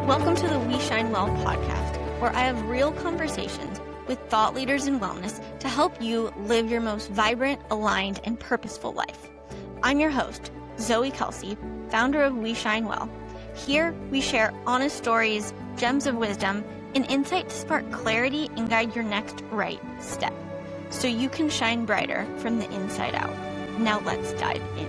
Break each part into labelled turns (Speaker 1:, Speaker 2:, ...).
Speaker 1: Welcome to the We Shine Well podcast, where I have real conversations with thought leaders in wellness to help you live your most vibrant, aligned, and purposeful life. I'm your host, Zoe Kelsey, founder of We Shine Well. Here, we share honest stories, gems of wisdom, and insight to spark clarity and guide your next right step, so you can shine brighter from the inside out. Now let's dive in.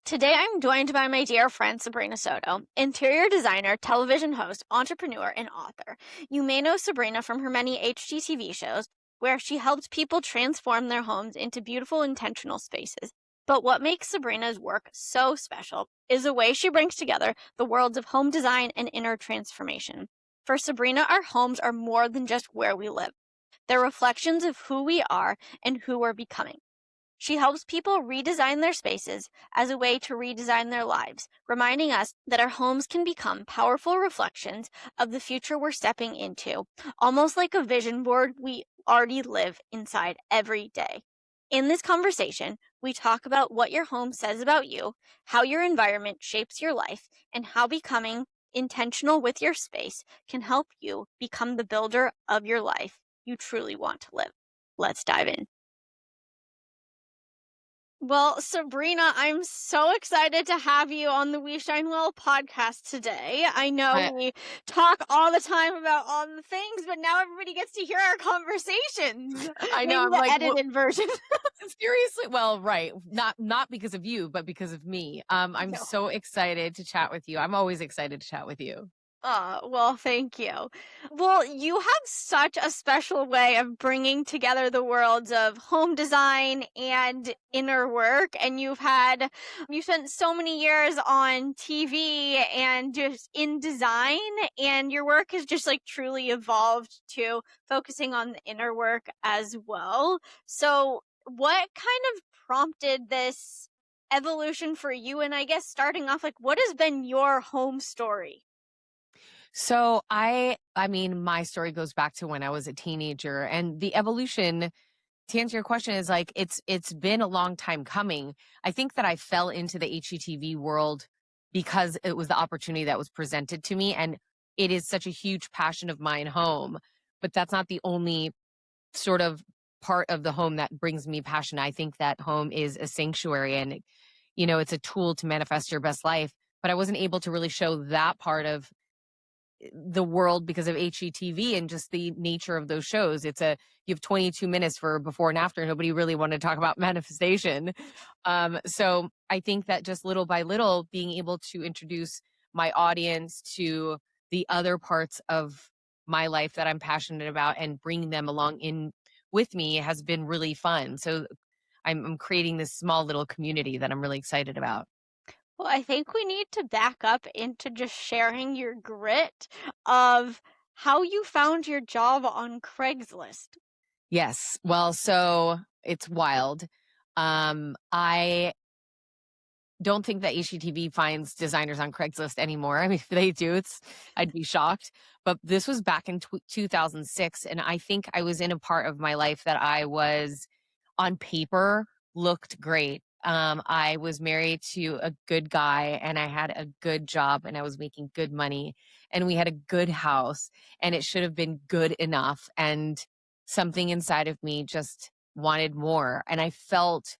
Speaker 1: Today, I'm joined by my dear friend, Sabrina Soto, interior designer, television host, entrepreneur, and author. You may know Sabrina from her many HGTV shows, where she helps people transform their homes into beautiful, intentional spaces. But what makes Sabrina's work so special is the way she brings together the worlds of home design and inner transformation. For Sabrina, our homes are more than just where we live. They're reflections of who we are and who we're becoming. She helps people redesign their spaces as a way to redesign their lives, reminding us that our homes can become powerful reflections of the future we're stepping into, almost like a vision board we already live inside every day. In this conversation, we talk about what your home says about you, how your environment shapes your life, and how becoming intentional with your space can help you become the builder of your life you truly want to live. Let's dive in. Well, Sabrina, I'm so excited to have you on the We Shine Well podcast today. I know we talk all the time about all the things, but now everybody gets to hear our conversations.
Speaker 2: I know.
Speaker 1: Maybe
Speaker 2: I'm
Speaker 1: the
Speaker 2: like,
Speaker 1: edited version.
Speaker 2: Seriously? Well, right. Not because of you, but because of me. I'm
Speaker 1: No.
Speaker 2: so excited to chat with you. I'm always excited to chat with you.
Speaker 1: Well, thank you. Well, you have such a special way of bringing together the worlds of home design and inner work. And you spent so many years on TV and just in design, and your work has just like truly evolved to focusing on the inner work as well. So what kind of prompted this evolution for you? And I guess starting off, like, what has been your home story?
Speaker 2: So I mean, my story goes back to when I was a teenager, and the evolution, to answer your question, is like, it's been a long time coming. I think that I fell into the HGTV world because it was the opportunity that was presented to me. And it is such a huge passion of mine home, but that's not the only sort of part of the home that brings me passion. I think that home is a sanctuary, and it's a tool to manifest your best life. But I wasn't able to really show that part of the world because of HGTV and just the nature of those shows. You have 22 minutes for before and after. Nobody really wanted to talk about manifestation. So I think that just little by little, being able to introduce my audience to the other parts of my life that I'm passionate about and bring them along in with me has been really fun. So I'm creating this small little community that I'm really excited about.
Speaker 1: Well, I think we need to back up into just sharing your grit of how you found your job on Craigslist.
Speaker 2: Yes. Well, so it's wild. I don't think that HGTV finds designers on Craigslist anymore. I mean, if they do, I'd be shocked. But this was back in 2006. And I think I was in a part of my life that I was, on paper, looked great. I was married to a good guy, and I had a good job, and I was making good money, and we had a good house, and it should have been good enough. And something inside of me just wanted more. And I felt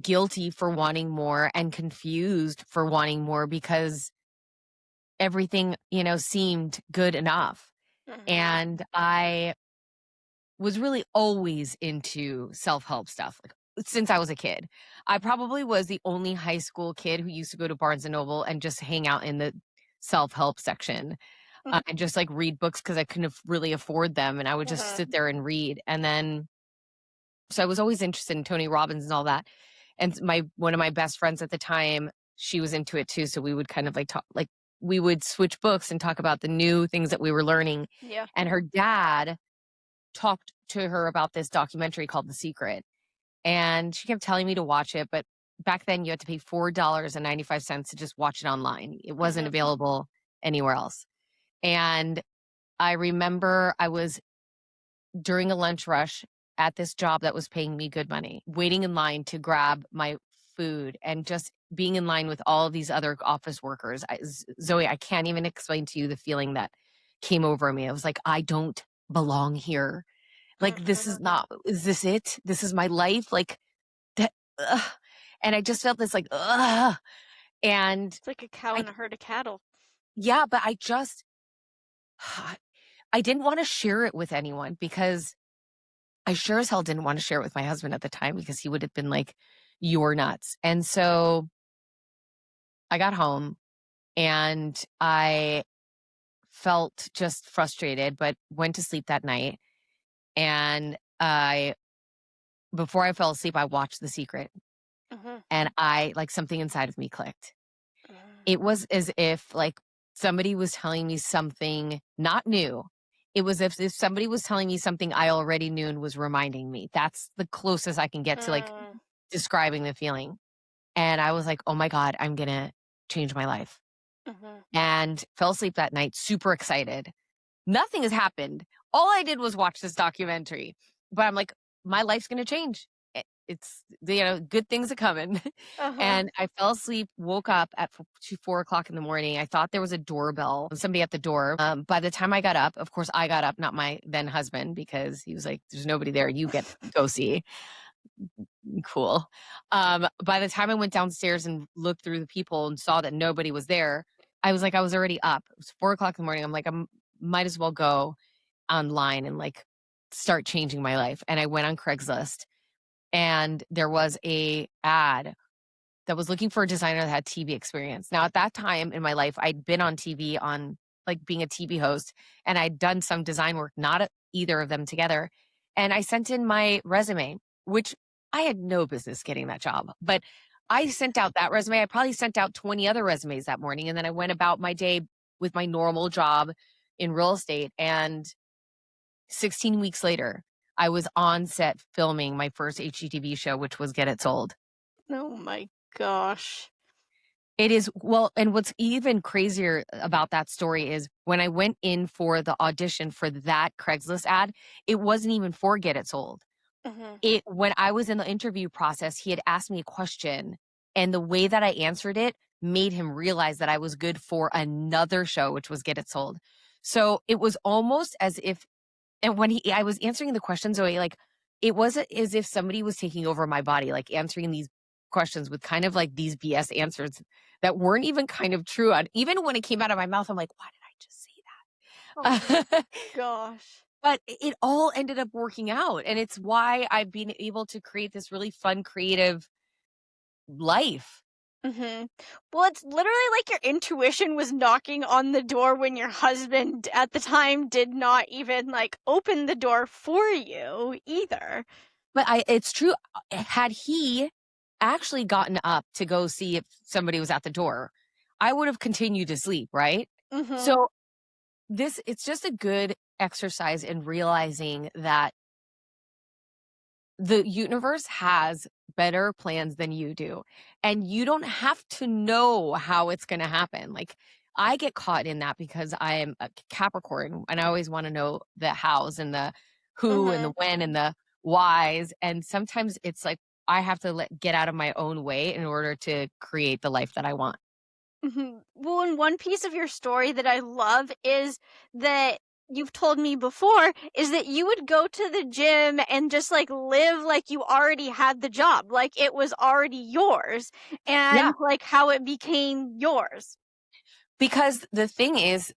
Speaker 2: guilty for wanting more and confused for wanting more because everything, seemed good enough.
Speaker 1: Mhm.
Speaker 2: And I was really always into self-help stuff, like since I was a kid. I probably was the only high school kid who used to go to Barnes and Noble and just hang out in the self-help section. And just like read books because I couldn't really afford them. And I would just sit there and read. And then, so I was always interested in Tony Robbins and all that. And one of my best friends at the time, she was into it too. So we would kind of like talk, like we would switch books and talk about the new things that we were learning.
Speaker 1: Yeah.
Speaker 2: And her dad talked to her about this documentary called The Secret. And she kept telling me to watch it. But back then you had to pay $4.95 to just watch it online. It wasn't available anywhere else. And I remember I was during a lunch rush at this job that was paying me good money, waiting in line to grab my food. And just being in line with all of these other office workers. Zoe, I can't even explain to you the feeling that came over me. I was like, I don't belong here. Like, this is
Speaker 1: Mhm.
Speaker 2: not, is this it? This is my life? Like, that, ugh. And I just felt this like, ugh. And
Speaker 1: It's like a cow
Speaker 2: I,
Speaker 1: in a herd of cattle.
Speaker 2: yeah, but I just, I didn't want to share it with anyone because I sure as hell didn't want to share it with my husband at the time because he would have been like, you're nuts. And so I got home and I felt just frustrated, but went to sleep that night. And before I fell asleep, I watched The Secret
Speaker 1: Mhm.
Speaker 2: and like something inside of me clicked.
Speaker 1: Mm.
Speaker 2: It was as if like somebody was telling me something not new. It was if somebody was telling me something I already knew and was reminding me. That's the closest I can get to like
Speaker 1: Mm.
Speaker 2: describing the feeling. And I was like, oh my God, I'm going to change my life.
Speaker 1: Mhm.
Speaker 2: And fell asleep that night, super excited. Nothing has happened. All I did was watch this documentary, but I'm like, my life's going to change. It's, good things are coming.
Speaker 1: Uh-huh.
Speaker 2: And I fell asleep, woke up at 4 o'clock in the morning. I thought there was a doorbell, somebody at the door. By the time I got up, of course, I got up, not my then husband, because he was like, there's nobody there. You go see. Cool. By the time I went downstairs and looked through the people and saw that nobody was there, I was like, I was already up. It was 4 o'clock in the morning. I'm like, might as well go online and like start changing my life. And I went on Craigslist and there was a ad that was looking for a designer that had TV experience. Now, at that time in my life, I'd been on TV on like being a TV host and I'd done some design work, not either of them together. And I sent in my resume, which I had no business getting that job, but I sent out that resume. I probably sent out 20 other resumes that morning. And then I went about my day with my normal job in real estate. And 16 weeks later, I was on set filming my first HGTV show, which was Get It Sold.
Speaker 1: Oh my gosh.
Speaker 2: It is well, and what's even crazier about that story is when I went in for the audition for that Craigslist ad, it wasn't even for Get It Sold.
Speaker 1: Mhm.
Speaker 2: When I was in the interview process, he had asked me a question, and the way that I answered it made him realize that I was good for another show, which was Get It Sold. So it was almost as if, and when I was answering the questions, Zoe, like it was as if somebody was taking over my body, like answering these questions with kind of like these BS answers that weren't even kind of true. And even when it came out of my mouth, I'm like, why did I just
Speaker 1: Oh my
Speaker 2: say that?
Speaker 1: gosh.
Speaker 2: But it all ended up working out. And it's why I've been able to create this really fun, creative life.
Speaker 1: Mhm. Well, it's literally like your intuition was knocking on the door when your husband at the time did not even like open the door for you either.
Speaker 2: But it's true. Had he actually gotten up to go see if somebody was at the door, I would have continued to sleep, right?
Speaker 1: Mhm.
Speaker 2: So it's just a good exercise in realizing that the universe has better plans than you do. And you don't have to know how it's going to happen. Like I get caught in that because I am a Capricorn and I always want to know the hows and the who and the
Speaker 1: Mhm.
Speaker 2: when and the whys. And sometimes it's like I have to get out of my own way in order to create the life that I want.
Speaker 1: Mhm. Well, and one piece of your story that I love is that you've told me before is that you would go to the gym and just like live like you already had the job, like it was already yours,
Speaker 2: Yeah.
Speaker 1: and like how it became yours.
Speaker 2: Because the thing is,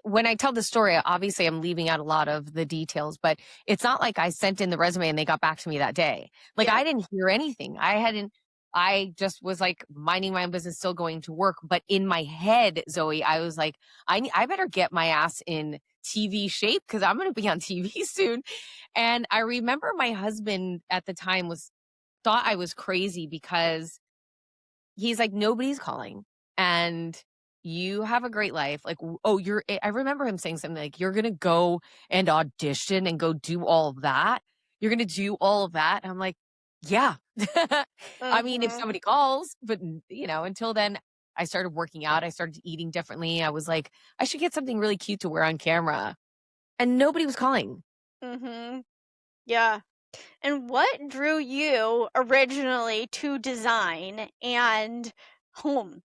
Speaker 2: when I tell the story, obviously I'm leaving out a lot of the details, but it's not like I sent in the resume and they got back to me that day. Like
Speaker 1: Yeah.
Speaker 2: I didn't hear anything. I just was like minding my own business, still going to work. But in my head, Zoe, I was like, I better get my ass in TV shape because I'm going to be on TV soon. And I remember my husband at the time thought I was crazy because he's like, nobody's calling and you have a great life. Like, oh, I remember him saying something like, you're going to go and audition and go do all of that. You're going to do all of that. And I'm like, yeah. I mean, if
Speaker 1: Mhm.
Speaker 2: somebody calls, but until then, I started working out. I started eating differently. I was like, I should get something really cute to wear on camera. And nobody was calling.
Speaker 1: Mhm. Yeah. And what drew you originally to design and home?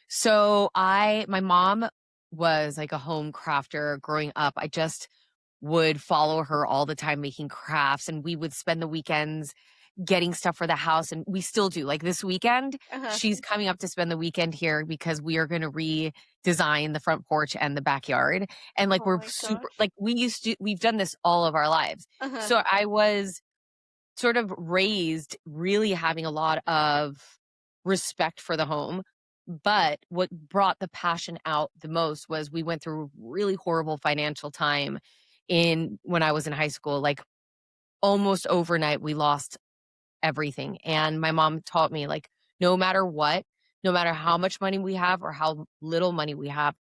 Speaker 2: So my mom was like a home crafter growing up. I just would follow her all the time making crafts, and we would spend the weekends getting stuff for the house, and we still do. Like this weekend,
Speaker 1: Uh-huh.
Speaker 2: she's coming up to spend the weekend here because we are going to redesign the front porch and the backyard. And like
Speaker 1: Oh
Speaker 2: we're
Speaker 1: my
Speaker 2: super
Speaker 1: gosh.
Speaker 2: like we've done this all of our lives.
Speaker 1: Uh-huh.
Speaker 2: So I was sort of raised really having a lot of respect for the home. But what brought the passion out the most was we went through a really horrible financial time in when I was in high school. Like almost overnight, we lost everything. And my mom taught me, like, no matter what, no matter how much money we have or how little money we have,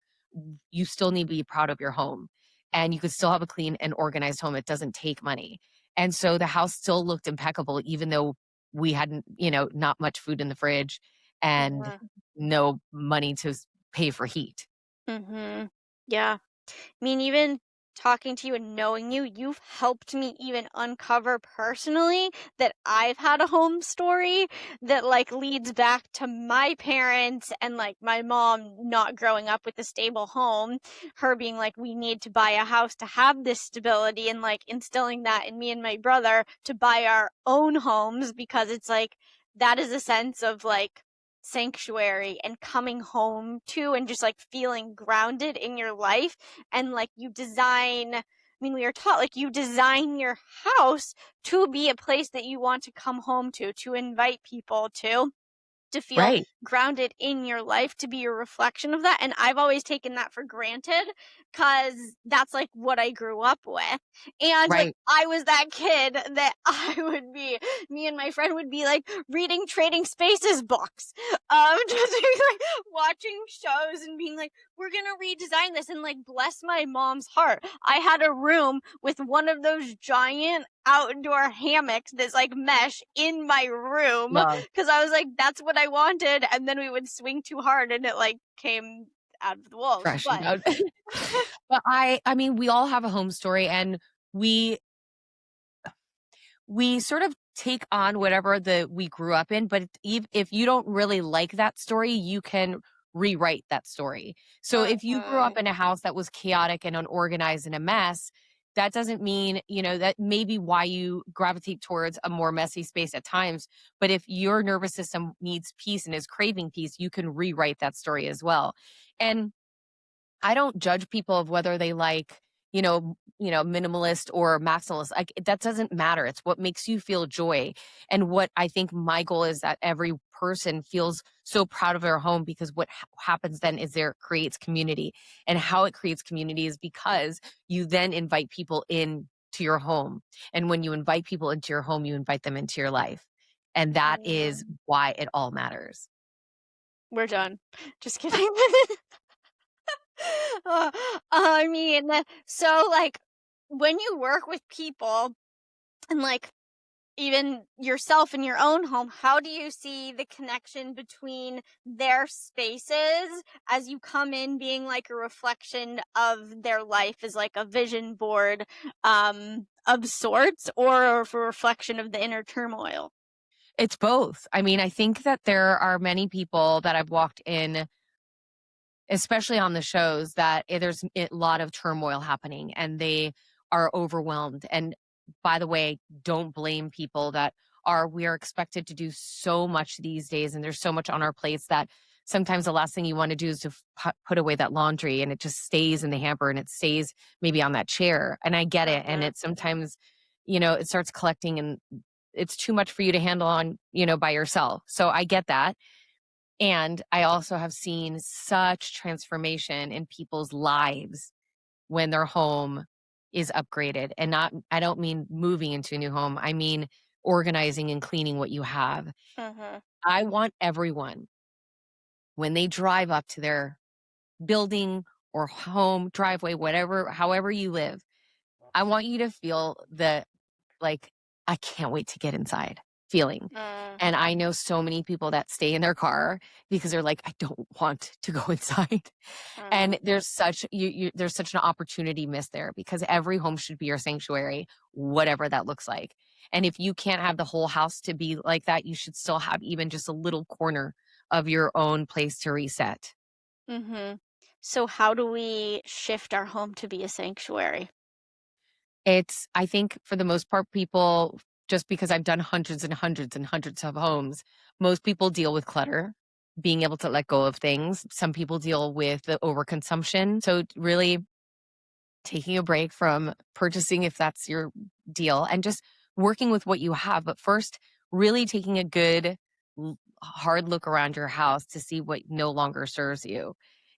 Speaker 2: you still need to be proud of your home. And you could still have a clean and organized home. It doesn't take money. And so the house still looked impeccable, even though we hadn't, not much food in the fridge and
Speaker 1: Uh-huh.
Speaker 2: no money to pay for heat.
Speaker 1: Mm-hmm. Yeah. I mean, even talking to you and knowing you, you've helped me even uncover personally that I've had a home story that like leads back to my parents and like my mom not growing up with a stable home, her being like, we need to buy a house to have this stability, and like instilling that in me and my brother to buy our own homes because it's like that is a sense of like sanctuary and coming home to and just like feeling grounded in your life. And like you design, I mean, we are taught like you design your house to be a place that you want to come home to invite people to feel
Speaker 2: Right,
Speaker 1: grounded in your life, to be a reflection of that. And I've always taken that for granted because that's like what I grew up with. And like
Speaker 2: right.
Speaker 1: I was that kid that I would be, me and my friend would be like reading Trading Spaces books, just like watching shows and being like, we're gonna redesign this. And like, bless my mom's heart, I had a room with one of those giant outdoor hammocks that's like mesh in my room
Speaker 2: Love
Speaker 1: because I was like, that's what I wanted. And then we would swing too hard and it like came out of the walls.
Speaker 2: crashing
Speaker 1: But
Speaker 2: down. But I mean, we all have a home story, and we we sort of take on whatever the we grew up in, but if you don't really like that story, you can rewrite that story. So if you grew
Speaker 1: uh-huh.
Speaker 2: up in a house that was chaotic and unorganized and a mess, that doesn't mean, that may be why you gravitate towards a more messy space at times. But if your nervous system needs peace and is craving peace, you can rewrite that story as well. And I don't judge people of whether they like, minimalist or maximalist. Like that doesn't matter. It's what makes you feel joy. And what I think my goal is that every person feels so proud of their home, because what happens then is there creates community. And how it creates community is because you then invite people in to your home. And when you invite people into your home, you invite them into your life. And that
Speaker 1: uh,
Speaker 2: is why it all matters.
Speaker 1: we're done. Just kidding. uh, I mean, so like when you work with people and like even yourself in your own home, how do you see the connection between their spaces as you come in being like a reflection of their life as like a vision board of sorts, or a reflection of the inner turmoil?
Speaker 2: It's both. I mean, I think that there are many people that I've walked in, especially on the shows, that there's a lot of turmoil happening and they are overwhelmed. And by the way, don't blame people that we are expected to do so much these days, and there's so much on our plates that sometimes the last thing you want to do is to put away that laundry, and it just stays in the hamper and it stays maybe on that chair. And I get it. And
Speaker 1: Uh-huh.
Speaker 2: it's sometimes, it starts collecting and it's too much for you to handle on, by yourself. So I get that. And I also have seen such transformation in people's lives when their home is upgraded. And I don't mean moving into a new home. I mean organizing and cleaning what you have.
Speaker 1: Uh-huh.
Speaker 2: I want everyone, when they drive up to their building or home, driveway, whatever, however you live, I want you to feel the like, I can't wait to get inside feeling.
Speaker 1: Mm,
Speaker 2: And I know so many people that stay in their car because they're like, I don't want to go inside.
Speaker 1: mm,
Speaker 2: And there's such there's such an opportunity missed there because every home should be your sanctuary, whatever that looks like. And if you can't have the whole house to be like that, you should still have even just a little corner of your own place to reset.
Speaker 1: mm-hmm. So how do we shift our home to be a sanctuary?
Speaker 2: It's, I think for the most part, people, just because I've done hundreds and hundreds and hundreds of homes, most people deal with clutter, being able to let go of things. Some people deal with the overconsumption. So really taking a break from purchasing if that's your deal and just working with what you have. But first, really taking a good, hard look around your house to see what no longer serves you.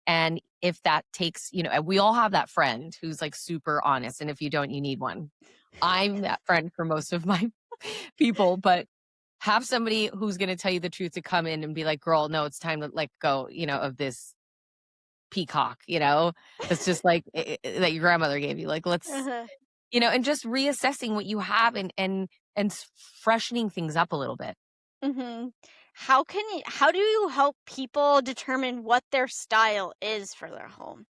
Speaker 2: And if that takes, we all have that friend who's like super honest. And if you don't, you need one. I'm that friend for most of my people, but have somebody who's going to tell you the truth to come in and be like, girl, no, it's time to let go, of this peacock, that's just like that your grandmother gave you. Like, let's,
Speaker 1: Uh-huh.
Speaker 2: and just reassessing what you have and freshening things up a little bit.
Speaker 1: Mm-hmm. How do you help people determine what their style is for their home?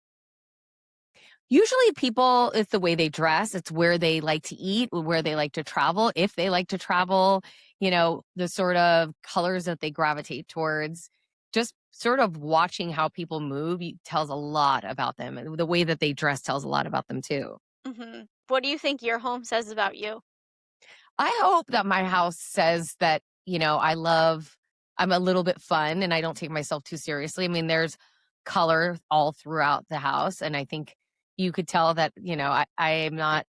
Speaker 2: Usually people, it's the way they dress, it's where they like to eat, where they like to travel, if they like to travel, the sort of colors that they gravitate towards. Just sort of watching how people move tells a lot about them. And the way that they dress tells a lot about them too.
Speaker 1: Mm-hmm. What do you think your home says about you?
Speaker 2: I hope that my house says that, I'm a little bit fun and I don't take myself too seriously. I mean, there's color all throughout the house. And I think you could tell that, I am not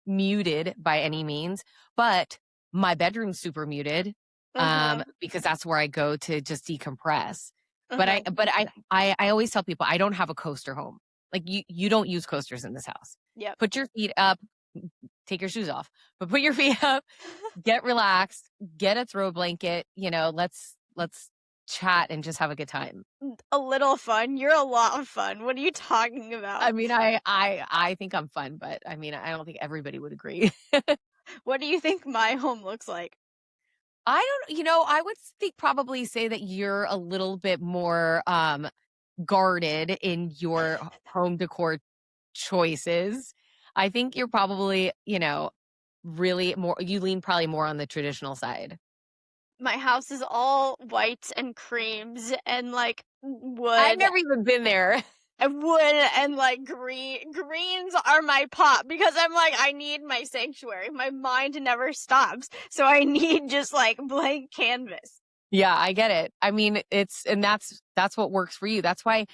Speaker 2: muted by any means, but my bedroom's super muted,
Speaker 1: Mm-hmm.
Speaker 2: because that's where I go to just decompress. But I
Speaker 1: Mm-hmm.
Speaker 2: but I always tell people I don't have a coaster home. Like you don't use coasters in this house.
Speaker 1: Yep.
Speaker 2: Put your feet up, take your shoes off, but put your feet up, get relaxed, get a throw blanket, let's chat and just have a good time.
Speaker 1: A little fun. You're a lot of fun. What are you talking
Speaker 2: I
Speaker 1: about?
Speaker 2: mean, I think I'm fun, but I mean, I don't think everybody would agree.
Speaker 1: What do you think my home looks like?
Speaker 2: I don't, I would think probably say that you're a little bit more guarded in your home decor choices. I think you're probably, really more, you lean probably more on the traditional side.
Speaker 1: My house is all whites and creams and like
Speaker 2: I've
Speaker 1: wood
Speaker 2: never even been there.
Speaker 1: and like greens are my pop because I'm like I need my sanctuary. My mind never stops. So I need just like blank canvas.
Speaker 2: Yeah, I get it. I mean, and that's what works for you. That's why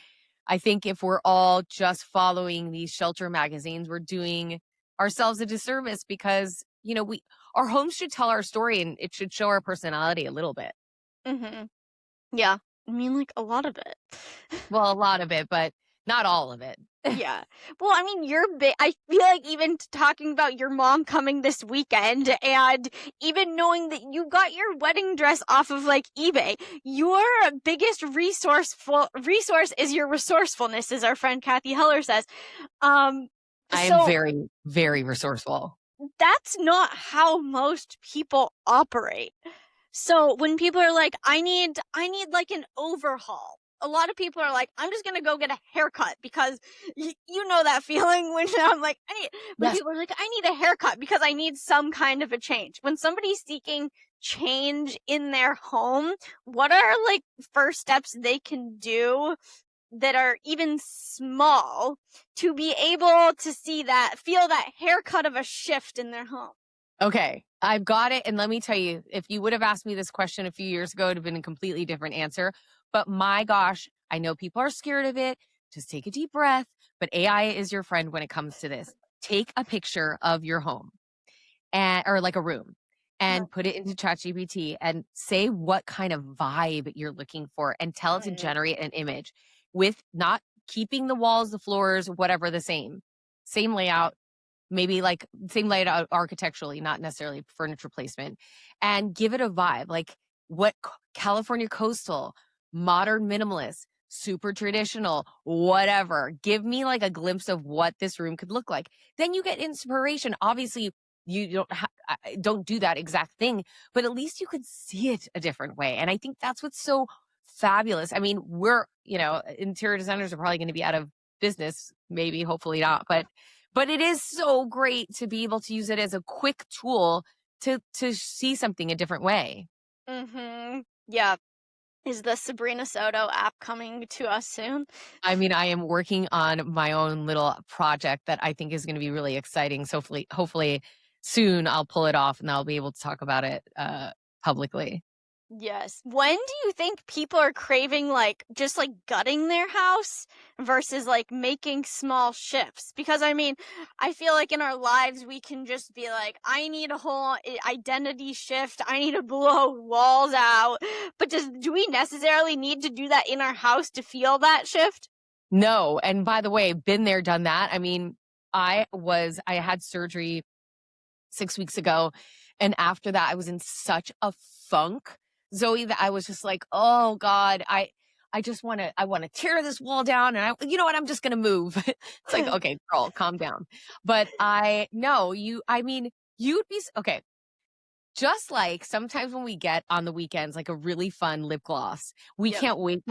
Speaker 2: I think if we're all just following these shelter magazines, we're doing ourselves a disservice because, our homes should tell our story and it should show our personality a little bit.
Speaker 1: Mhm. Yeah. I mean like a lot of it.
Speaker 2: Well, a lot of it, but not all of it.
Speaker 1: Yeah. Well, I mean, you're big. I feel like even talking about your mom coming this weekend and even knowing that you got your wedding dress off of like eBay, your biggest resource is your resourcefulness, as our friend Kathy Heller says. Um,
Speaker 2: I am
Speaker 1: so
Speaker 2: very, very resourceful.
Speaker 1: that's not how most people operate. So when people are like, I need like an overhaul. A lot of people are like, I'm just gonna go get a haircut because you know that feeling when I'm like, when
Speaker 2: Yes.
Speaker 1: people are like, I need a haircut because I need some kind of a change. When somebody's seeking change in their home, what are like first steps they can do that are even small to be able to feel that haircut of a shift in their home?
Speaker 2: Okay, I've got it. And let me tell you, if you would have asked me this question a few years ago, it would have been a completely different answer. But my gosh, I know people are scared of it. Just take a deep breath. But AI is your friend when it comes to this. Take a picture of your home and or like a room and put it into ChatGPT and say what kind of vibe you're looking for and tell it to
Speaker 1: Mm,
Speaker 2: generate an image with not keeping the walls, the floors, whatever the same. Same layout, maybe like same layout architecturally, not necessarily furniture placement, and give it a vibe like what California coastal, modern minimalist, super traditional, whatever. Give me like a glimpse of what this room could look like. Then you get inspiration. Obviously, don't do that exact thing, but at least you could see it a different way. And I think that's what's so fabulous. I mean, interior designers are probably going to be out of business, maybe, hopefully not, but it is so great to be able to use it as a quick tool to see something a different way.
Speaker 1: Yeah. Is the Sabrina Soto app coming to us soon?
Speaker 2: I mean, I am working on my own little project that I think is going to be really exciting. So hopefully soon I'll pull it off and I'll be able to talk about it publicly.
Speaker 1: Yes. When do you think people are craving just gutting their house versus making small shifts? Because I mean, I feel like in our lives we can just be like, I need a whole identity shift. I need to blow walls out. But do we necessarily need to do that in our house to feel that shift?
Speaker 2: No. And by the way, been there, done that. I mean, I had surgery 6 weeks ago. And after that, I was in such a funk, Zoe, that I was just like, oh God, I want to tear this wall down. And you know what? I'm just going to move. It's like, okay, girl, calm down. But I mean, you'd be, okay. Just like sometimes when we get on the weekends, like a really fun lip gloss, we
Speaker 1: Yep.
Speaker 2: can't wait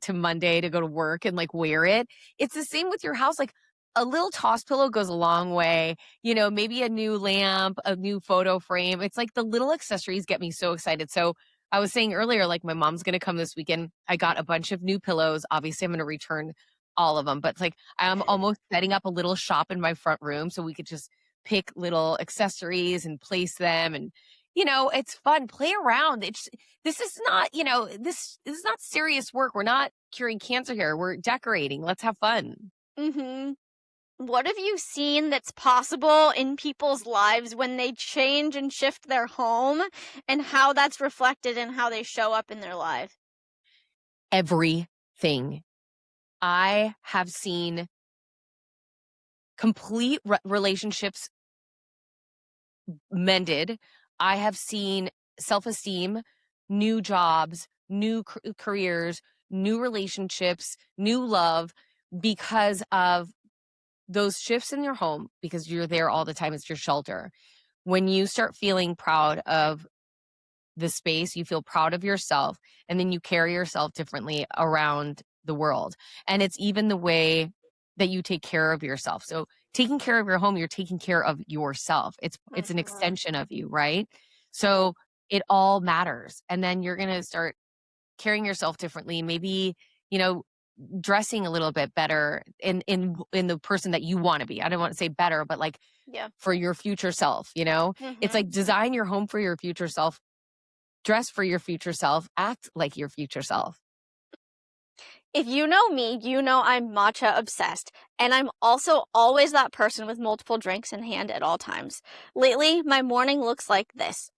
Speaker 2: to Monday to go to work and wear it. It's the same with your house. Like a little toss pillow goes a long way. Maybe a new lamp, a new photo frame. It's like the little accessories get me so excited. So I was saying earlier, like my mom's going to come this weekend. I got a bunch of new pillows. Obviously, I'm going to return all of them, but it's like I'm almost setting up a little shop in my front room so we could just pick little accessories and place them. And it's fun. Play around. This is not, this is not serious work. We're not curing cancer here. We're decorating. Let's have fun.
Speaker 1: Mhm. What have you seen that's possible in people's lives when they change and shift their home, and how that's reflected in how they show up in their life?
Speaker 2: Everything. I have seen complete relationships mended. I have seen self-esteem, new jobs, new careers, new relationships, new love because of those shifts in your home, because you're there all the time. It's your shelter. When you start feeling proud of the space, you feel proud of yourself, and then you carry yourself differently around the world. And it's even the way that you take care of yourself. So taking care of your home, you're taking care of yourself. It's an
Speaker 1: Mhm.
Speaker 2: extension of you, right? So it all matters. And then you're going to start carrying yourself differently, maybe, you know, dressing a little bit better in the person that you want to be. I don't want to say better, but
Speaker 1: Yeah.
Speaker 2: for your future self, It's
Speaker 1: Mhm.
Speaker 2: like design your home for your future self, dress for your future self, act like your future self.
Speaker 1: If you know me, you know I'm matcha obsessed, and I'm also always that person with multiple drinks in hand at all times. Lately, my morning looks like this.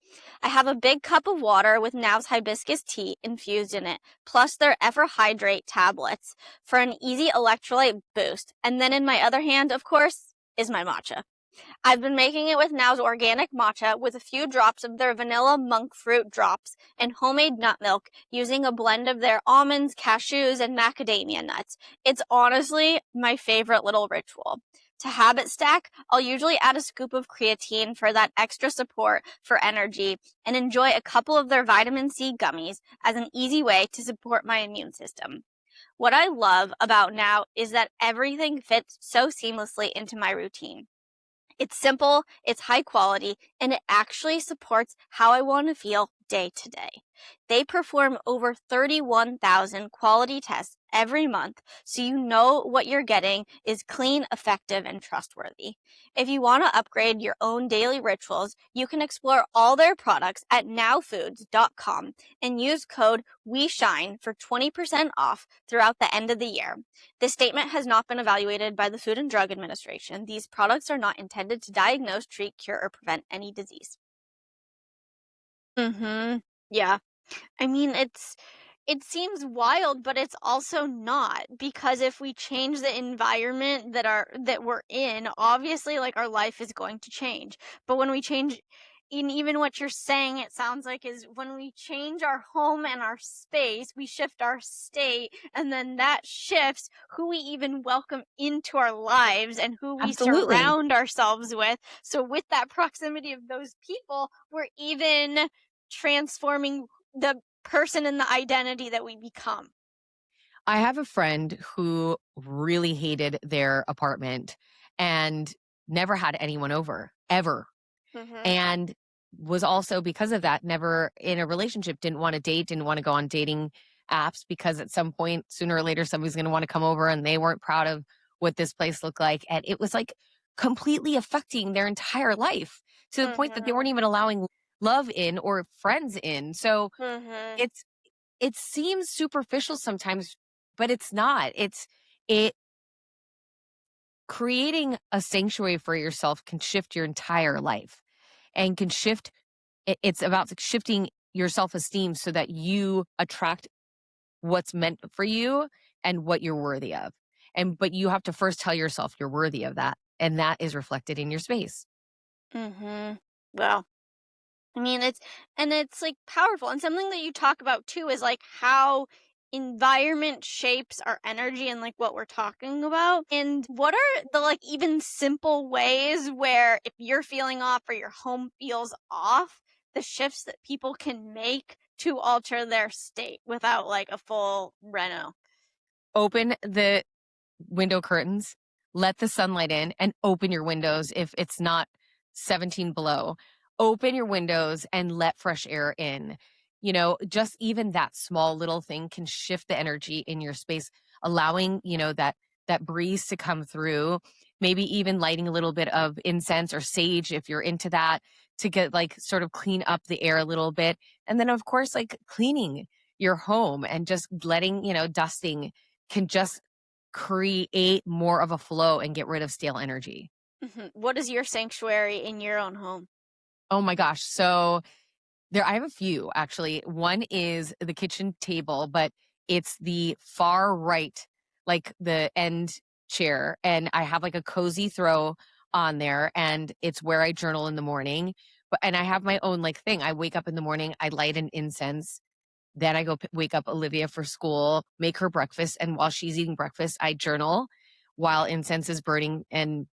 Speaker 1: I have a big cup of water with Now's hibiscus tea infused in it, plus their Ever Hydrate tablets for an easy electrolyte boost. And then in my other hand, of course, is my matcha. I've been making it with Now's organic matcha with a few drops of their vanilla monk fruit drops and homemade nut milk using a blend of their almonds, cashews, and macadamia nuts. It's honestly my favorite little ritual. To habit stack, I'll usually add a scoop of creatine for that extra support for energy and enjoy a couple of their vitamin C gummies as an easy way to support my immune system. What I love about Now is that everything fits so seamlessly into my routine. It's simple, it's high quality, and it actually supports how I want to feel day to day. They perform over 31,000 quality tests every month, so you know what you're getting is clean, effective, and trustworthy. If you want to upgrade your own daily rituals, you can explore all their products at nowfoods.com and use code WeShine for 20% off throughout the end of the year. This statement has not been evaluated by the Food and Drug Administration. These products are not intended to diagnose, treat, cure, or prevent any disease. Yeah. I mean, it seems wild, but it's also not, because if we change the environment that we're in, obviously our life is going to change. But when we change and even what you're saying, it sounds like, is when we change our home and our space, we shift our state, and then that shifts who we even welcome into our lives and who we
Speaker 2: Absolutely.
Speaker 1: surround ourselves with. So, with that proximity of those people, we're even transforming the person and the identity that we become.
Speaker 2: I have a friend who really hated their apartment and never had anyone over, ever.
Speaker 1: Mhm.
Speaker 2: And was also because of that never in a relationship, didn't want to date, didn't want to go on dating apps because at some point sooner or later somebody's going to want to come over and they weren't proud of what this place looked like, and it was like completely affecting their entire life to the point that they
Speaker 1: Mhm.
Speaker 2: weren't even allowing love in or friends in. So
Speaker 1: Mhm.
Speaker 2: it's it seems superficial sometimes, but it's not. It creating a sanctuary for yourself can shift your entire life and can shift. It's about shifting your self-esteem so that you attract what's meant for you and what you're worthy of. But you have to first tell yourself you're worthy of that, and that is reflected in your space.
Speaker 1: Mhm. Well, I mean, it's like powerful. And something that you talk about too is like how environment shapes our energy and like what we're talking about. And what are the like even simple ways where if you're feeling off or your home feels off, the shifts that people can make to alter their state without like a full reno?
Speaker 2: Open the window curtains, let the sunlight in, and open your windows if it's not 17 below. Open your windows and let fresh air in. Just even that small little thing can shift the energy in your space, allowing, that breeze to come through. Maybe even lighting a little bit of incense or sage if you're into that to get like sort of clean up the air a little bit. And then of course like cleaning your home and just letting, dusting can just create more of a flow and get rid of stale energy.
Speaker 1: What is your sanctuary in your own home?
Speaker 2: Oh my gosh. So there I have a few actually. One is the kitchen table, but it's the far right, like the end chair. And I have like a cozy throw on there and it's where I journal in the morning. And I have my own like thing. I wake up in the morning, I light an incense. Then I go wake up Olivia for school, make her breakfast. And while she's eating breakfast, I journal while incense is burning. And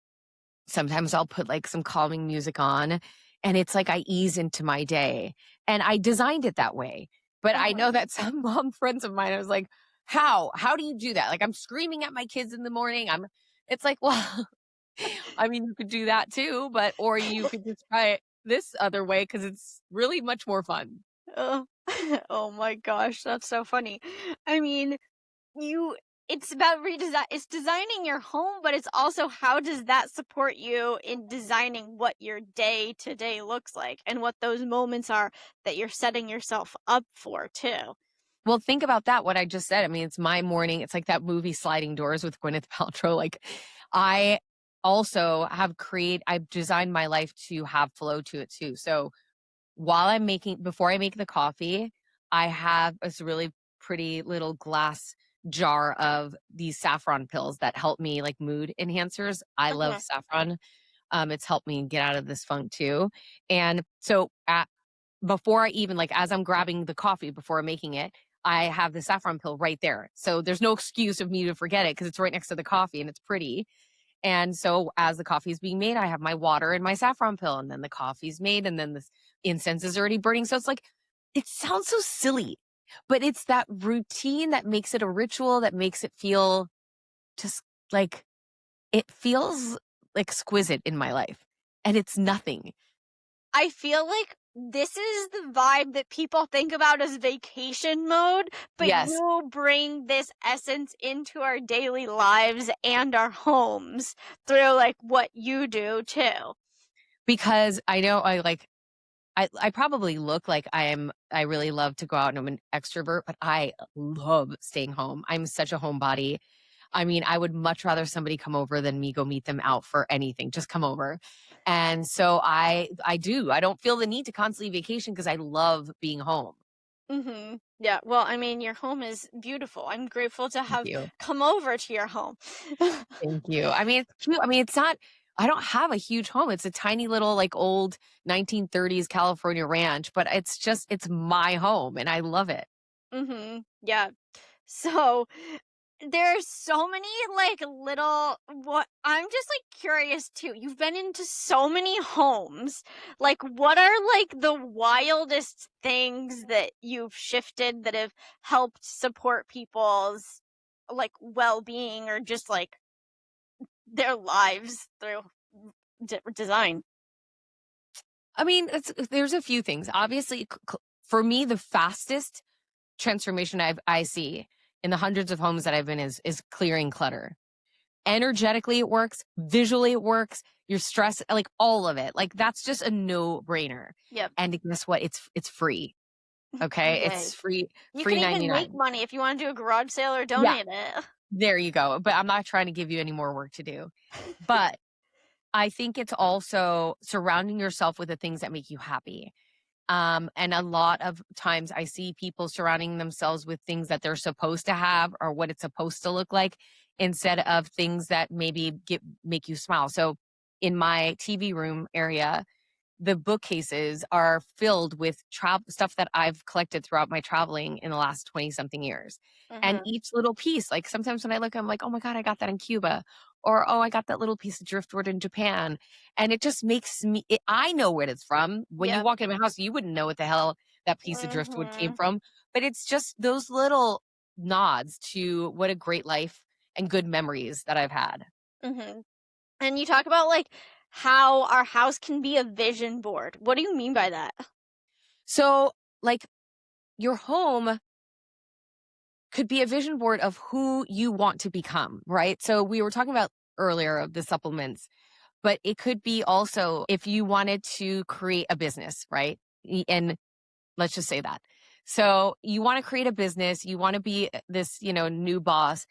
Speaker 2: sometimes I'll put like some calming music on. And it's like I ease into my day. And I designed it that way. But I
Speaker 1: Oh,
Speaker 2: know that some mom friends of mine, I was like, how? How do you do that? Like I'm screaming at my kids in the morning. It's like, well, I mean, you could do that too, or you could just try it this other way because it's really much more fun.
Speaker 1: oh, oh my gosh, that's so funny. I mean, you it's about redesign it's designing your home, but it's also how does that support you in designing what your day to day looks like and what those moments are that you're setting yourself up for too.
Speaker 2: Well, think about that, what I just said. I mean, it's my morning. It's like that movie Sliding Doors with Gwyneth Paltrow. Like, I also I've designed my life to have flow to it too. So before I make the coffee, I have this really pretty little glass jar of these saffron pills that help me like mood enhancers. I love
Speaker 1: Mhm.
Speaker 2: saffron. It's helped me get out of this funk too. And so before I even like as I'm grabbing the coffee before I'm making it, I have the saffron pill right there. So there's no excuse of me to forget it because it's right next to the coffee and it's pretty. And so as the coffee is being made, I have my water and my saffron pill, and then the coffee's made, and then the incense is already burning. So it's like, it sounds so silly, but it's that routine that makes it a ritual, that makes it feel just like it feels exquisite in my life. And it's nothing.
Speaker 1: I feel like this is the vibe that people think about as vacation mode, but
Speaker 2: Yes.
Speaker 1: you bring this essence into our daily lives and our homes through like what you do too.
Speaker 2: Because I know I probably look like I really love to go out and I'm an extrovert, but I love staying home. I'm such a homebody. I mean, I would much rather somebody come over than me go meet them out for anything. Just come over. And so I do. I don't feel the need to constantly vacation because I love being home.
Speaker 1: Yeah, well, I mean, your home is beautiful. I'm grateful to
Speaker 2: Thank
Speaker 1: have
Speaker 2: you.
Speaker 1: come over to your home.
Speaker 2: Thank you. I mean, it's cute. I mean, it's not. I don't have a huge home. It's a tiny little like old 1930s California ranch, but it's my home and I love it.
Speaker 1: Yeah. So there's so many like little what I'm just like curious too. You've been into so many homes. Like what are like the wildest things that you've shifted that have helped support people's like well-being or just like their lives through design?
Speaker 2: I mean, there's a few things. Obviously, for me, the fastest transformation I see in the hundreds of homes that I've been is clearing clutter. Energetically, it works. Visually, it works. Your stress, like all of it, like that's just a no brainer.
Speaker 1: Yep.
Speaker 2: And guess what? It's free. Okay,
Speaker 1: Yay.
Speaker 2: it's free,
Speaker 1: You
Speaker 2: free
Speaker 1: can even
Speaker 2: ninety
Speaker 1: make
Speaker 2: nine.
Speaker 1: money if you want to do a garage sale or
Speaker 2: Yeah,
Speaker 1: donate it.
Speaker 2: there you go. But I'm not trying to give you any more work to do. But I think it's also surrounding yourself with the things that make you happy. And a lot of times I see people surrounding themselves with things that they're supposed to have or what it's supposed to look like instead of things that maybe make you smile. So in my TV room area, the bookcases are filled with stuff that I've collected throughout my traveling in the last 20 something years. And
Speaker 1: Mhm.
Speaker 2: each little piece, like sometimes when I look, I'm like, oh my God, I got that in Cuba. Or, oh, I got that little piece of driftwood in Japan. And it just makes I know where it's from. When you
Speaker 1: Yep.
Speaker 2: walk in my house, you wouldn't know what the hell that piece of driftwood came
Speaker 1: Mhm.
Speaker 2: from. But it's just those little nods to what a great life and good memories that I've had.
Speaker 1: Mhm. And you talk about like how our house can be a vision board. What do you mean by that?
Speaker 2: So, like, your home could be a vision board of who you want to become, right? So we were talking about earlier of the supplements, but it could be also if you wanted to create a business, right? And let's just say that. So you want to create a business, you want to be this, new boss,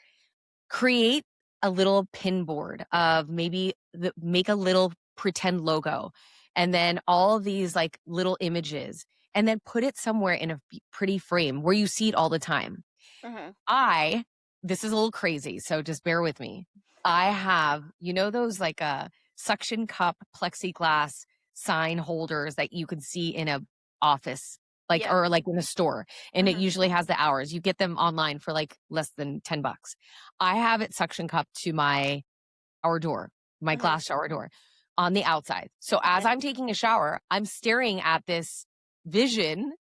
Speaker 2: create a little pin board of maybe make a little pretend logo and then all of these like little images and then put it somewhere in a pretty frame where you see it all the time.
Speaker 1: Mhm.
Speaker 2: I This is a little crazy, so just bear with me. I have, those like suction cup plexiglass sign holders that you can see in a office, like
Speaker 1: Yep.
Speaker 2: or like in a store, and it
Speaker 1: Mhm.
Speaker 2: usually has the hours. You get them online for like less than $10. I have it suction cup to my shower door, my
Speaker 1: Mhm.
Speaker 2: glass shower door on the outside. So as
Speaker 1: Okay.
Speaker 2: I'm taking a shower, I'm staring at this vision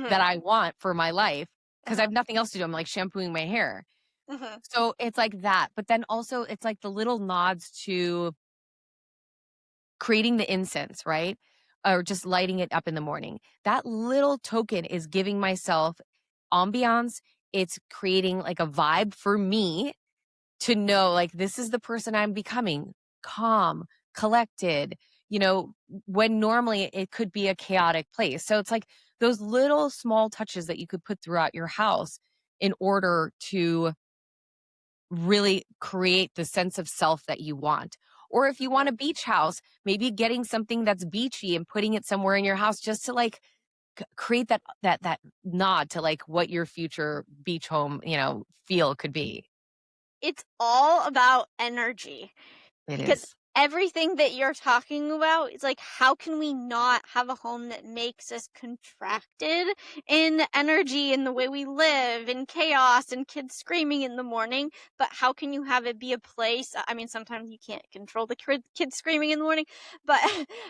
Speaker 2: that
Speaker 1: Mhm.
Speaker 2: I want for my life because I
Speaker 1: Uh-huh.
Speaker 2: have nothing else to do. I'm like shampooing my hair.
Speaker 1: Mhm.
Speaker 2: So it's like that. But then also it's like the little nods to creating the incense, right? Or just lighting it up in the morning. That little token is giving myself ambiance. It's creating like a vibe for me to know like this is the person I'm becoming, calm, collected, when normally it could be a chaotic place. So it's like those little small touches that you could put throughout your house in order to really create the sense of self that you want. Or if you want
Speaker 1: Mhm.
Speaker 2: a beach house, maybe getting something that's beachy and putting it somewhere in your house just to like create that nod to like what your future beach home, feel could be.
Speaker 1: It's all about energy.
Speaker 2: It
Speaker 1: Because
Speaker 2: is.
Speaker 1: everything that you're talking about is like, how can we not have a home that makes us contracted in the energy and the way we live in chaos and kids screaming in the morning? But how can you have it be a place? I mean, sometimes you can't control the kids screaming in the morning, but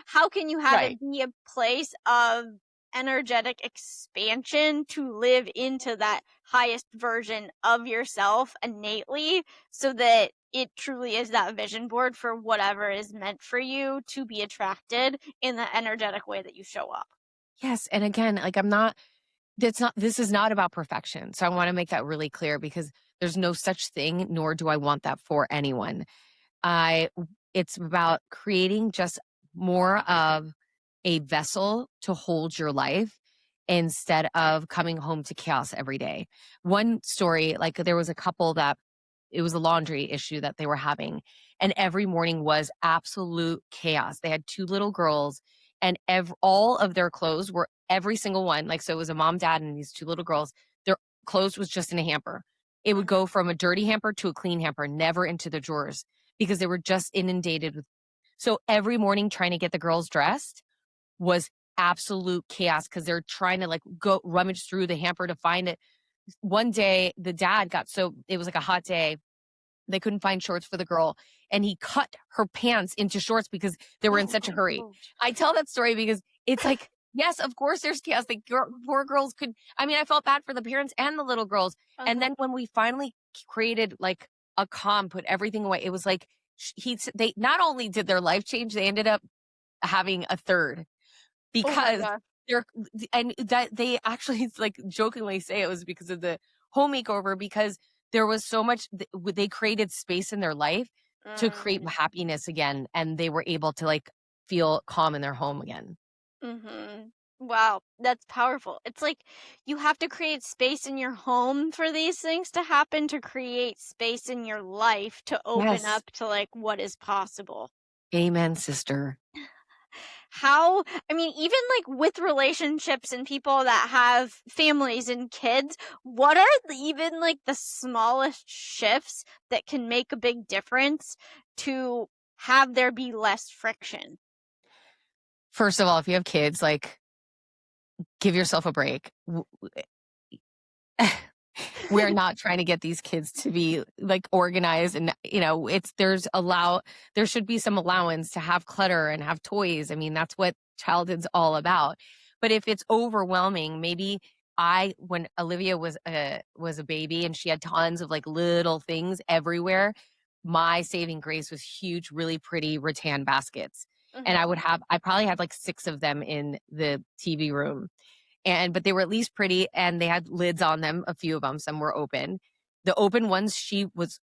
Speaker 1: how can you have
Speaker 2: Right.
Speaker 1: it be a place of energetic expansion to live into that highest version of yourself innately so that it truly is that vision board for whatever is meant for you to be attracted in the energetic way that you show up.
Speaker 2: Yes. And again, like this is not about perfection. So I want to make that really clear because there's no such thing, nor do I want that for anyone. I It's about creating just more of a vessel to hold your life instead of coming home to chaos every day. One story, like there was a couple that it was a laundry issue that they were having and every morning was absolute chaos. They had two little girls and all of their clothes were every single one like so it was a mom, dad and these two little girls. Their clothes was just in a hamper. It would
Speaker 1: Mhm.
Speaker 2: go from a dirty hamper to a clean hamper, never into the drawers because they were just inundated with So every morning trying to get the girls dressed was absolute chaos because they're trying to like go rummage through the hamper to find it. One day the dad got so it was like a hot day. They couldn't find shorts for the girl, and he cut her pants into shorts because they were in
Speaker 1: Oh
Speaker 2: such a
Speaker 1: my
Speaker 2: hurry.
Speaker 1: gosh.
Speaker 2: I tell that story because it's like, yes, of course there's chaos. The poor girls could, I mean, I felt bad for the parents and the little girls. And
Speaker 1: Uh-huh.
Speaker 2: then when we finally created like a calm, put everything away, it was like they not only did their life change, they ended up having a third
Speaker 1: Oh my
Speaker 2: because
Speaker 1: gosh.
Speaker 2: they're and that they actually like jokingly say it was because of the home makeover because there was so much they created space in their life to create
Speaker 1: Mm.
Speaker 2: happiness again and they were able to like feel calm in their home again.
Speaker 1: Mhm. Wow, that's powerful. It's like you have to create space in your home for these things to happen, to create space in your life to open
Speaker 2: Yes.
Speaker 1: up to like what is possible.
Speaker 2: Amen, sister.
Speaker 1: How, I mean, even like with relationships and people that have families and kids, what are even like the smallest shifts that can make a big difference to have there be less friction?
Speaker 2: First of all, if you have kids, like give yourself a break. We're not trying to get these kids to be like organized and it's there should be some allowance to have clutter and have toys. I mean, that's what childhood's all about. But if it's overwhelming, maybe I when Olivia was a baby and she had tons of like little things everywhere, my saving grace was huge, really pretty rattan baskets. And
Speaker 1: Mhm.
Speaker 2: I probably had like 6 of them in the TV room but they were at least pretty and they had lids on them, a few of them, some were open. The open ones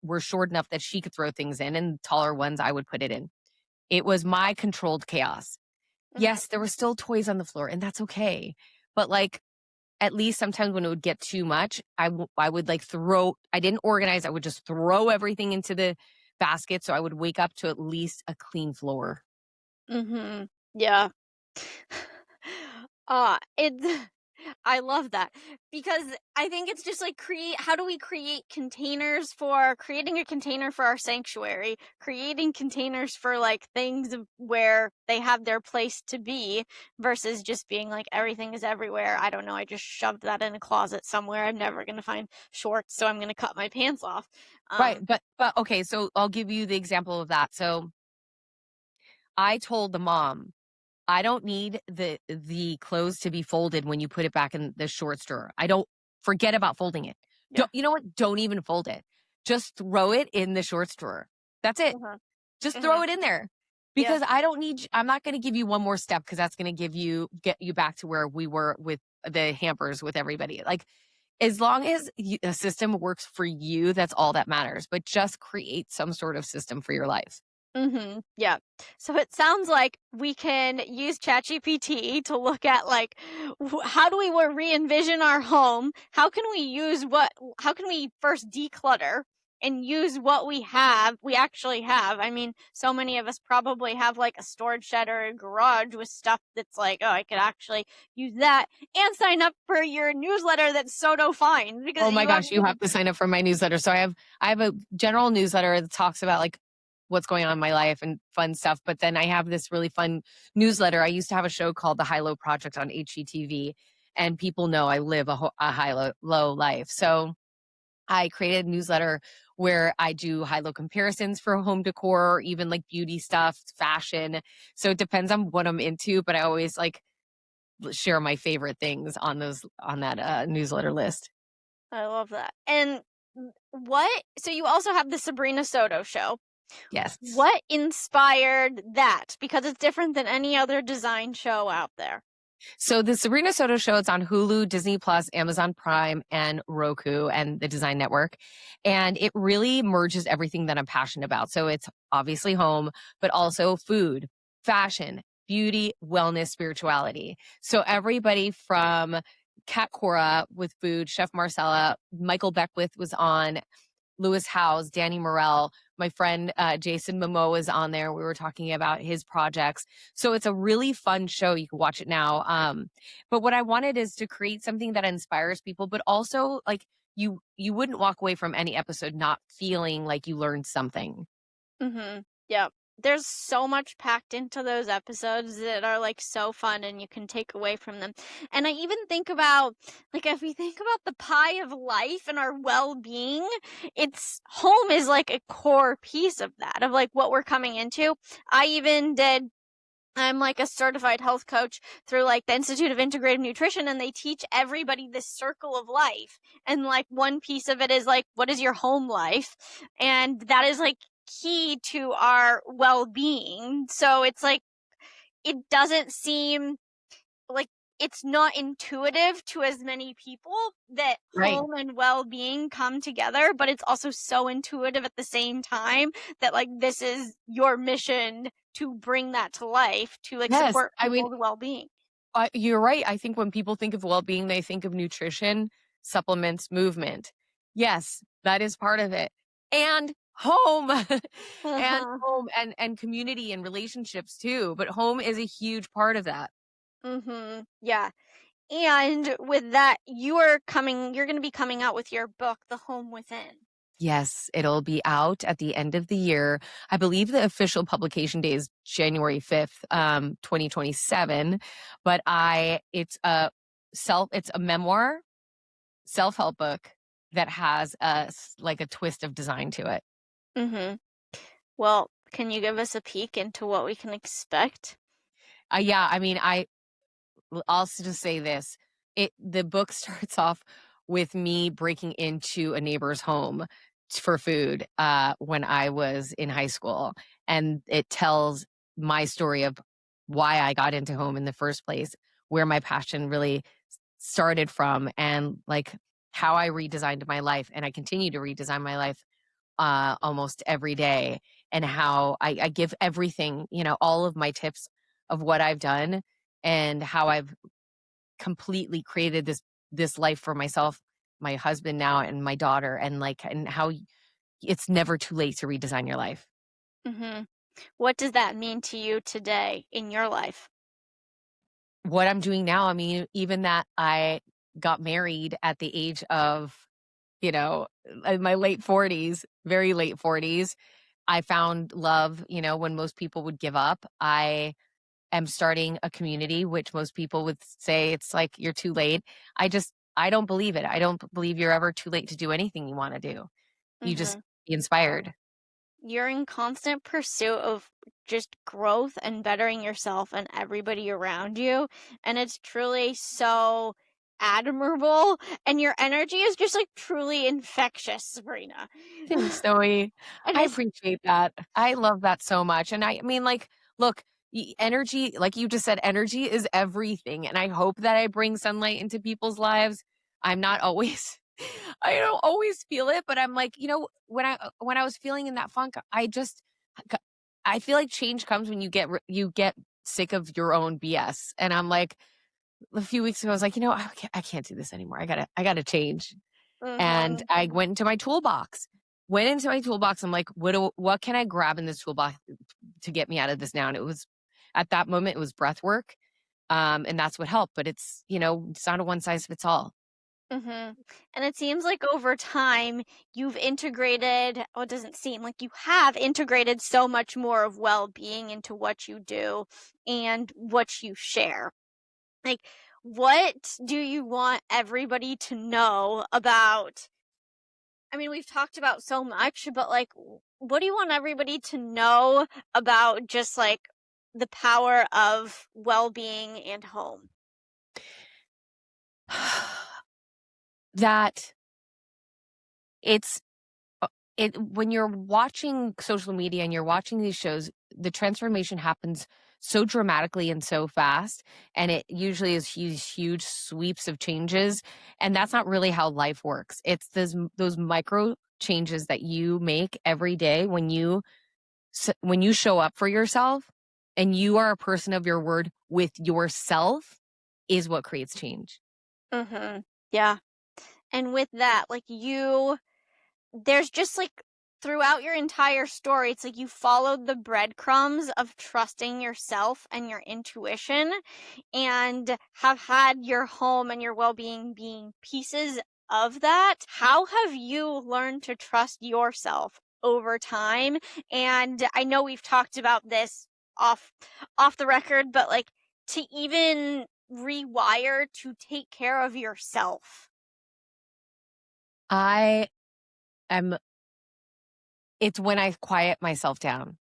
Speaker 2: were short enough that she could throw things in and taller ones I would put it in. It was my controlled chaos.
Speaker 1: Mhm.
Speaker 2: Yes, there were still toys on the floor and that's okay. But like at least sometimes when it would get too much, I would like I didn't organize, I would just throw everything into the basket so I would wake up to at least a clean floor.
Speaker 1: Mhm. Yeah. It's I love that because I think it's just like how do we create containers for creating a container for our sanctuary, creating containers for like where they have their place to be versus just being like everything is everywhere. I don't know. I just shoved that in a closet somewhere. I'm never going to find shorts, so I'm going to cut my pants off.
Speaker 2: Right,
Speaker 1: Um,
Speaker 2: but okay, so I'll give you the example of that. So I told the mom I don't need the clothes to be folded when you put it back in the shorts drawer. I don't forget about folding it.
Speaker 1: yeah.
Speaker 2: Don't you know what? Don't even fold it. Just throw it in the shorts drawer. That's it.
Speaker 1: Uh-huh.
Speaker 2: Just throw
Speaker 1: Mhm.
Speaker 2: it in there.
Speaker 1: Yeah.
Speaker 2: Because I'm not going to give you one more step because that's going to get you back to where we were with the hampers with everybody. Like as long as a system works for you, that's all that matters. But just create some sort of system for your life.
Speaker 1: Mhm. Yeah. So it sounds like we can use ChatGPT to look at like how do we re-envision our home? How can we first declutter and use what we actually have. I mean, so many of us probably have like a storage shed or a garage with stuff that's like, oh, I could actually use that and sign up for your newsletter that's Soto Fine because
Speaker 2: Oh my
Speaker 1: you have
Speaker 2: gosh, you have to sign up for my newsletter. So I have a general newsletter that talks about like what's going on in my life and fun stuff. But then I have this really fun newsletter. I used to have a show called The High Low Project on HGTV, and people know I live a high low life. So I created a newsletter where I do high low comparisons for home decor, or even like beauty stuff, fashion. So it depends on what I'm into, but I always like share my favorite things on that newsletter list.
Speaker 1: I love that. And so you also have the Sabrina Soto show.
Speaker 2: Yes.
Speaker 1: What inspired that? Because it's different than any other design show out there.
Speaker 2: So the Sabrina Soto show, it's on Hulu, Disney Plus, Amazon Prime, and Roku and the Design Network. And it really merges everything that I'm passionate about. So it's obviously home, but also food, fashion, beauty, wellness, spirituality. So everybody from Kat Cora with food, Chef Marcella, Michael Beckwith was on, Lewis Howes, Danny Morell, my friend Jason Momoa is on there. We were talking about his projects. So it's a really fun show. You can watch it now. But what I wanted is to create something that inspires people, but also like you wouldn't walk away from any episode not feeling like you learned something.
Speaker 1: Mhm. Yeah. There's so much packed into those episodes that are, like, so fun and you can take away from them. And I even think about, like, if we think about the pie of life and our well-being, it's home is, like, a core piece of that, of, like, what we're coming into. I even did I'm like a certified health coach through like the Institute of Integrative Nutrition, and they teach everybody this circle of life. And like one piece of it is like, what is your home life? And that is like key to our well being. So it's like, it doesn't seem like it's not intuitive to as many people that
Speaker 2: Right.
Speaker 1: home and well-being come together, but it's also so intuitive at the same time that like this is your mission to bring that to life, to like
Speaker 2: Yes.
Speaker 1: support
Speaker 2: I mean,
Speaker 1: people's well-being.
Speaker 2: you're right. I think when people think of well-being, they think of nutrition, supplements, movement. Yes, that is part of it. And home and
Speaker 1: Uh-huh.
Speaker 2: home and community and relationships too. But home is a huge part of that.
Speaker 1: Mhm. Yeah. And with that, you're going to be coming out with your book, The Home Within.
Speaker 2: Yes, it'll be out at the end of the year. I believe the official publication day is January 5th, 2027. But it's a memoir, self-help book that has like a twist of design to it.
Speaker 1: Mhm. Well, can you give us a peek into what we can expect?
Speaker 2: Yeah, I mean, I'll just say this. The book starts off with me breaking into a neighbor's home for food when I was in high school. And it tells my story of why I got into home in the first place, where my passion really started from, and like how I redesigned my life. And I continue to redesign my life almost every day, and how I give everything, all of my tips of what I've done and how I've completely created this life for myself, my husband now, and my daughter, and how it's never too late to redesign your life.
Speaker 1: Mhm. What does that mean to you today in your life?
Speaker 2: What I'm doing now, I mean, even that I got married at the age of, in my late 40s, very late 40s. I found love, when most people would give up. I am starting a community, which most people would say it's like you're too late. I don't believe it. I don't believe you're ever too late to do anything you want to do. You just
Speaker 1: Mhm.
Speaker 2: be inspired.
Speaker 1: You're in constant pursuit of just growth and bettering yourself and everybody around you, and it's truly so admirable, and your energy is just, like, truly infectious, Sabrina.
Speaker 2: Thanks, Zoe.
Speaker 1: And
Speaker 2: I
Speaker 1: it's
Speaker 2: appreciate that. I love that so much. And I mean, like, look, energy, like you just said, energy is everything. And I hope that I bring sunlight into people's lives. I'm not always, I don't always feel it, but I'm like, when I was feeling in that funk, I feel like change comes when you get sick of your own BS. And I'm like, a few weeks ago, I was like, I can't do this anymore. I gotta change. And
Speaker 1: Mhm,
Speaker 2: I went into my toolbox. Went into my toolbox. I'm like, what can I grab in this toolbox to get me out of this now? And it was at that moment, it was breath work. And that's what helped. But it's not a one size fits all.
Speaker 1: mhm, and it seems like over time, you've integrated well, it doesn't seem like you have integrated so much more of well-being into what you do and what you share. Like, what do you want everybody to know about I mean, we've talked about so much, but, like, what do you want everybody to know about just, like, the power of well-being and home?
Speaker 2: That it's it when you're watching social media and you're watching these shows, the transformation happens so dramatically and so fast, and it usually is huge sweeps of changes, and that's not really how life works. It's those micro changes that you make every day when you show up for yourself and you are a person of your word with yourself is what creates change.
Speaker 1: Mhm. Yeah, and with that, like, there's just, like throughout your entire story, it's like you followed the breadcrumbs of trusting yourself and your intuition and have had your home and your well-being being pieces of that. How have you learned to trust yourself over time. And I know we've talked about this off the record, but like to even rewire to take care of yourself.
Speaker 2: I am, it's when I quiet myself down,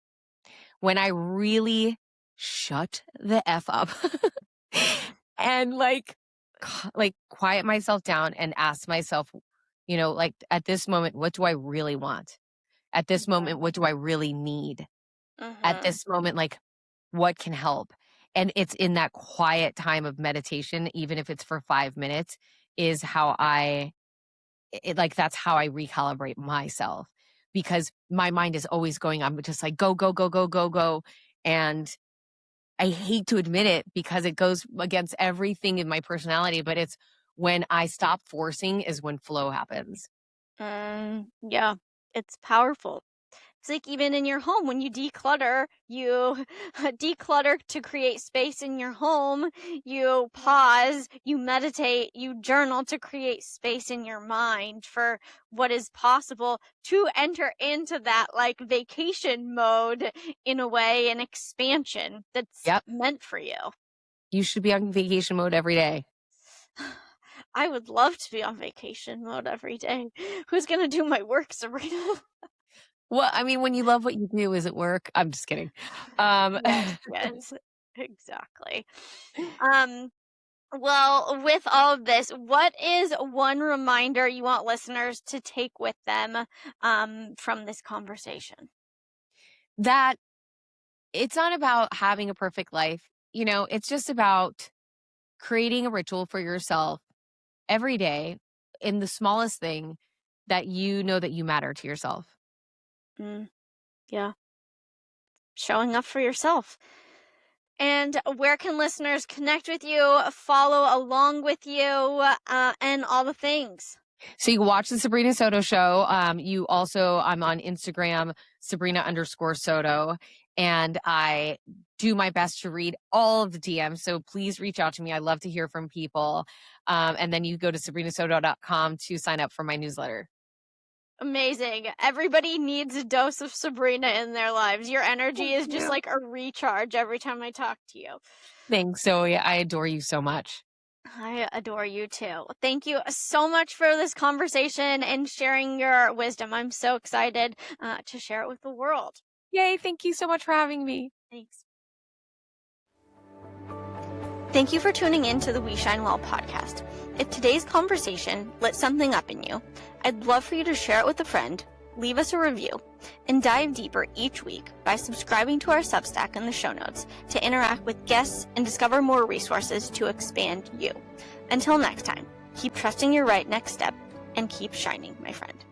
Speaker 2: when I really shut the F up and like quiet myself down and ask myself, like at this moment, what do I really want? At this moment, what do I really need? At
Speaker 1: Mm-hmm.
Speaker 2: this moment, like what can help? And it's in that quiet time of meditation, even if it's for 5 minutes, is how that's how I recalibrate myself, because my mind is always going. I'm just like, go, go, go, go, go, go. And I hate to admit it because it goes against everything in my personality, but it's when I stop forcing is when flow happens.
Speaker 1: Yeah, it's powerful. It's like even in your home, when you declutter, you declutter to create space in your home. You pause, you meditate, you journal to create space in your mind for what is possible to enter into that like vacation mode in a way, an expansion that's
Speaker 2: Yep.
Speaker 1: meant for you.
Speaker 2: You should be on vacation mode every day.
Speaker 1: I would love to be on vacation mode every day. Who's going to do my work, Sabrina?
Speaker 2: Well, I mean, when you love what you do, is it work? I'm just kidding. Um,
Speaker 1: Yes, yes, exactly. Um, well, with all of this, what is one reminder you want listeners to take with them from this conversation?
Speaker 2: that it's not about having a perfect life. It's just about creating a ritual for yourself every day in the smallest thing that you know that you matter to yourself.
Speaker 1: Mm, yeah, showing up for yourself. And where can listeners connect with you, follow along with you, and all the things?
Speaker 2: So you can watch the Sabrina Soto show. I'm on Instagram, Sabrina_Soto. And I do my best to read all of the DMs. So please reach out to me. I love to hear from people. And then you go to sabrinasoto.com to sign up for my newsletter.
Speaker 1: Amazing. Everybody needs a dose of Sabrina in their lives. Your energy
Speaker 2: Thank
Speaker 1: is just
Speaker 2: you.
Speaker 1: like a recharge every time I talk to you.
Speaker 2: Thanks, Zoe. I adore you so much.
Speaker 1: I adore you too. Thank you so much for this conversation and sharing your wisdom. I'm so excited to share it with the world.
Speaker 2: Yay. Thank you so much for having me.
Speaker 1: Thanks. Thank you for tuning in to the We Shine Well podcast. If today's conversation lit something up in you, I'd love for you to share it with a friend, leave us a review, and dive deeper each week by subscribing to our Substack in the show notes to interact with guests and discover more resources to expand you. Until next time, keep trusting your right next step and keep shining, my friend.